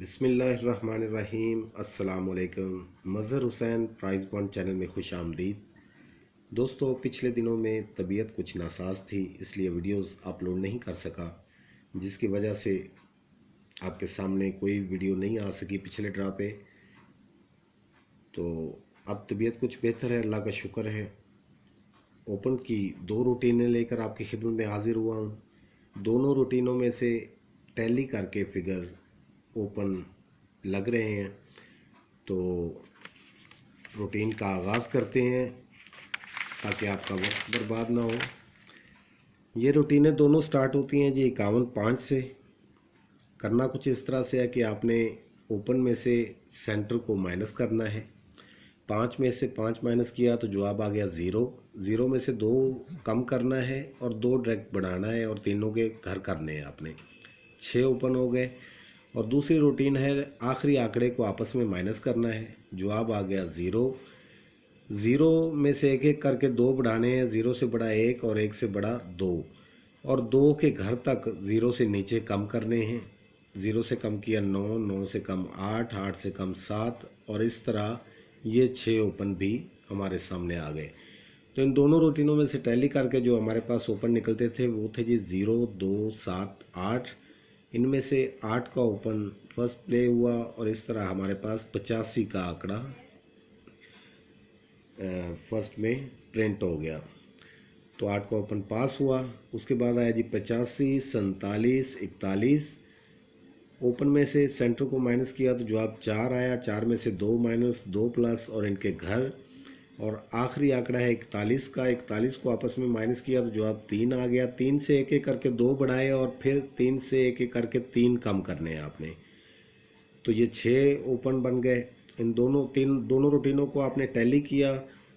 बिस्मिल्लाहिर्रहमानिर्रहीम। अस्सलामुअलैकुम। Mazhar Hussain prize bond channel में खुश आमदीद। दोस्तों, पिछले दिनों में तबीयत कुछ नासाज थी, इसलिए वीडियोस अपलोड नहीं कर सका, जिसकी वजह से आपके सामने कोई वीडियो नहीं आ सकी पिछले ड्रा पे। तो अब तबीयत कुछ बेहतर है, अल्लाह का शुक्र है। ओपन की दो रूटीनें लेकर आपकी खिदमत में हाजिर हुआ हूँ। दोनों रूटीनों में से टैली करके फिगर ओपन लग रहे हैं, तो रूटीन का आगाज़ करते हैं ताकि आपका वक्त बर्बाद ना हो। ये रूटीनें दोनों स्टार्ट होती हैं जी 51.5 से। करना कुछ इस तरह से है कि आपने ओपन में से सेंटर को माइनस करना है। 5 में से 5 माइनस किया तो जवाब आ गया 0। 0 में से 2 कम करना है और 2 डायरेक्ट बढ़ाना है और तीनों के घर करने हैं आपने। 6 ओपन हो गए। और दूसरी रूटीन है आखिरी आंकड़े को आपस में माइनस करना है। जवाब आ गया 0। 0 में से एक एक करके 2 बढ़ाने हैं, 0 से बड़ा 1 और 1 से बड़ा 2, और 2 के घर तक 0 से नीचे कम करने हैं। 0 से कम किया 9, 9 से कम 8, 8 से कम 7, और इस तरह ये 6 ओपन भी हमारे सामने आ गए। तो इन दोनों रूटीनों में से टैली करके जो हमारे पास ओपन निकलते थे वो थे जी 0, 2, 7, 8। इनमें से 8 का ओपन फर्स्ट प्ले हुआ और इस तरह हमारे पास 85 का आंकड़ा फर्स्ट में प्रिंट हो गया। तो 8 का ओपन पास हुआ। उसके बाद आया जी 85, 47, 41। ओपन में से सेंटर को माइनस किया तो जवाब 4 आया। 4 में से 2 माइनस, 2 प्लस और इनके घर, और आखिरी आंकड़ा है 41 का। 41 को आपस में माइनस किया तो जवाब 3 आ गया। 3 से एक एक करके 2 बढ़ाए और फिर 3 से एक एक करके 3 कम करने हैं आपने। तो ये 6 ओपन बन गए। इन दोनों रूटीनों को आपने टैली किया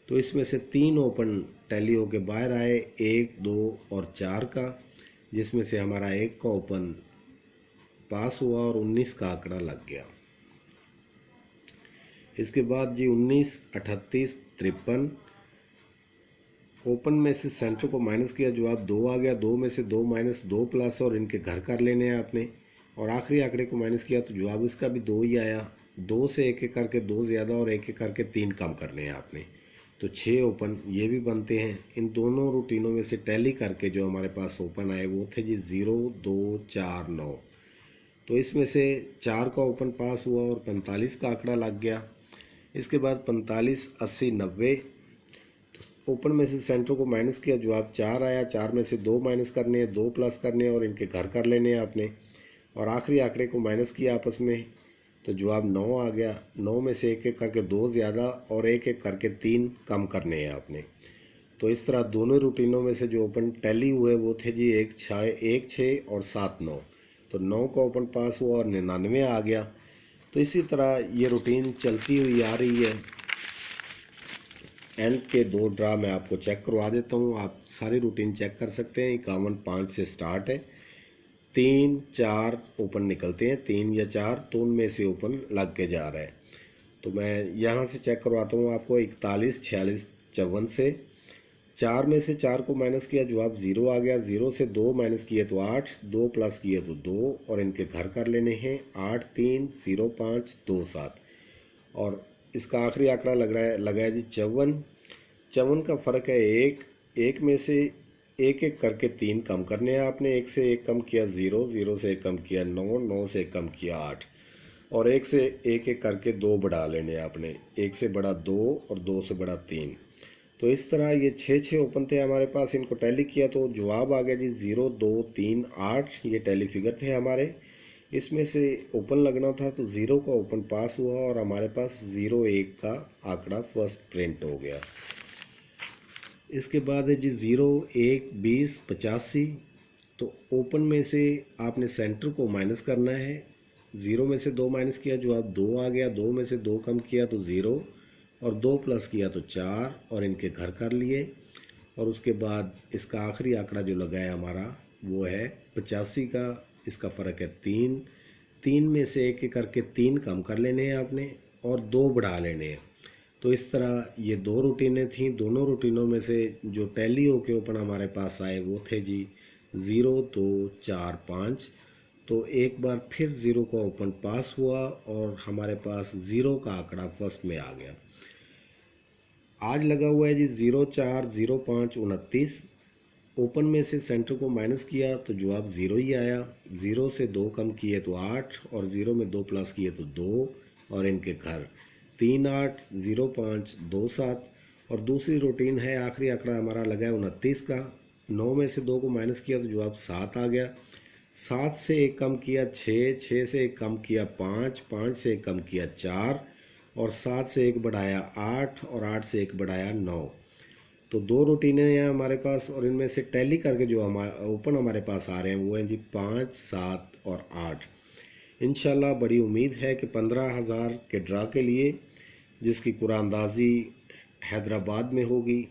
तो इसमें से 3 ओपन टैली होके बाहर आए, 1, 2 और 4 का, जिसमें से हमारा 1 का ओपन पास हुआ और 19 का आंकड़ा लग गया। इसके बाद जी 19, 38, 53। ओपन में से सेंटर को माइनस किया, जवाब 2 आ गया। 2 में से 2 माइनस, 2 प्लस और इनके घर कर लेने हैं आपने, और आखिरी आंकड़े को माइनस किया तो जवाब इसका भी 2 ही आया। 2 से एक एक करके 2 ज़्यादा और एक एक करके 3 कम करने हैं आपने। तो 6 ओपन ये भी बनते हैं। इन दोनों रूटीनों में से टैली करके जो हमारे पास ओपन आए वो थे जी 0, 2, 4, 9। तो इसमें से 4 का ओपन पास हुआ और 45 का आंकड़ा लग गया। इसके बाद 45, 80, 90। ओपन में से सेंटर को माइनस किया, जवाब 4 आया। 4 में से 2 माइनस करने हैं, 2 प्लस करने हैं और इनके घर कर लेने हैं आपने, और आखिरी आंकड़े को माइनस किया आपस में तो जवाब 9 आ गया। 9 में से एक एक करके 2 ज़्यादा और एक एक करके 3 कम करने हैं आपने। तो इस तरह दोनों रूटीनों में से जो ओपन टैली हुए वो थे जी 1, 6 और 7, 9। तो 9 का ओपन पास हुआ और 99 आ गया। तो इसी तरह ये रूटीन चलती हुई आ रही है। एंड के 2 ड्रा मैं आपको चेक करवा देता हूँ, आप सारी रूटीन चेक कर सकते हैं। 51.5 से स्टार्ट है। 3, 4 ओपन निकलते हैं, 3 या 4, तो उनमें से ओपन लग के जा रहा है। तो मैं यहाँ से चेक करवाता हूँ आपको। 41, 46, 54 से 4 में से 4 को माइनस किया, जवाब 0 आ गया। 0 से 2 माइनस किए तो 8, 2 प्लस किए तो 2 और इनके घर कर लेने हैं। 8, 3, 0, 5, 2, 7, और इसका आखिरी आंकड़ा लगा है जी 54। 54 का फ़र्क है 1। 1 में से एक एक करके 3 कम करने हैं आपने। 1 से 1 कम किया 0, 0 से 1 कम किया 9, 9 से 1 कम किया 8, और 1 से एक एक करके 2 बढ़ा लेने हैं आपने। 1 से बड़ा 2 और 2 से बड़ा 3। तो इस तरह ये 6 ओपन थे हमारे पास। इनको टैली किया तो जवाब आ गया जी 0, 2, 3, 8। ये टैली फिगर थे हमारे। इसमें से ओपन लगना था तो 0 का ओपन पास हुआ और हमारे पास 0, 1 का आंकड़ा फर्स्ट प्रिंट हो गया। इसके बाद है जी 0, 1, 20, 85। तो ओपन में से आपने सेंटर को माइनस करना है। 0 में से 2 माइनस किया, जवाब 2 आ गया। 2 में से 2 कम किया तो 0, और 2 प्लस किया तो 4 और इनके घर कर लिए। और उसके बाद इसका आखिरी आंकड़ा जो लगा है हमारा वो है 85 का। इसका फ़र्क है 3। 3 में से एक एक करके 3 कम कर लेने हैं आपने और 2 बढ़ा लेने हैं। तो इस तरह ये 2 रूटीनें थीं। दोनों रूटीनों में से जो टैली होके ओपन हमारे पास आए वो थे जी 0, 2, 4, 5। तो एक बार फिर ज़ीरो का ओपन पास हुआ और हमारे पास ज़ीरो का आंकड़ा फर्स्ट में आ गया। आज लगा हुआ है जी 040529। ओपन में से सेंटर को माइनस किया तो जवाब ज़ीरो ही आया। ज़ीरो से दो कम किए तो 8 और ज़ीरो में दो प्लस किए तो 2 और इनके घर 380527। और दूसरी रूटीन है, आखिरी आंकड़ा हमारा लगा है 29 का। 9 में से 2 को माइनस किया तो जवाब 7 आ गया। 7 से एक कम किया 6, 6 से एक कम किया 5, 5 से एक कम किया 4 और 7 से एक बढ़ाया 8 और 8 से एक बढ़ाया 9। तो दो रूटीनें हैं हमारे पास और इनमें से टैली करके जो हमारे ओपन हमारे पास आ रहे हैं वो हैं जी 5, 7 और 8। इंशाल्लाह बड़ी उम्मीद है कि 15,000 के ड्रा के लिए, जिसकी कुरानंदाजी हैदराबाद में होगी,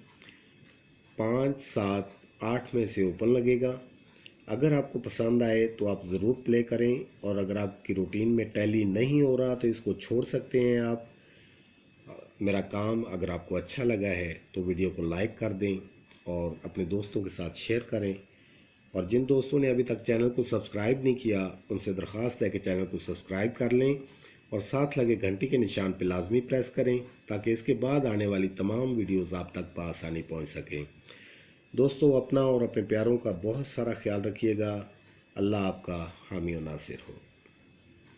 5, 7, 8 में से ओपन लगेगा। अगर आपको पसंद आए तो आप ज़रूर प्ले करें और अगर आपकी रूटीन में टैली नहीं हो रहा तो इसको छोड़ सकते हैं आप। मेरा काम अगर आपको अच्छा लगा है तो वीडियो को लाइक कर दें और अपने दोस्तों के साथ शेयर करें। और जिन दोस्तों ने अभी तक चैनल को सब्सक्राइब नहीं किया उनसे दरख्वास्त है कि चैनल को सब्सक्राइब कर लें और साथ लगे घंटी के निशान पर लाजमी प्रेस करें ताकि इसके बाद आने वाली तमाम वीडियोज़ आप तक बआसानी पहुँच सकें। दोस्तों, अपना और अपने प्यारों का बहुत सारा ख्याल रखिएगा। अल्लाह आपका हामी और नासिर हो।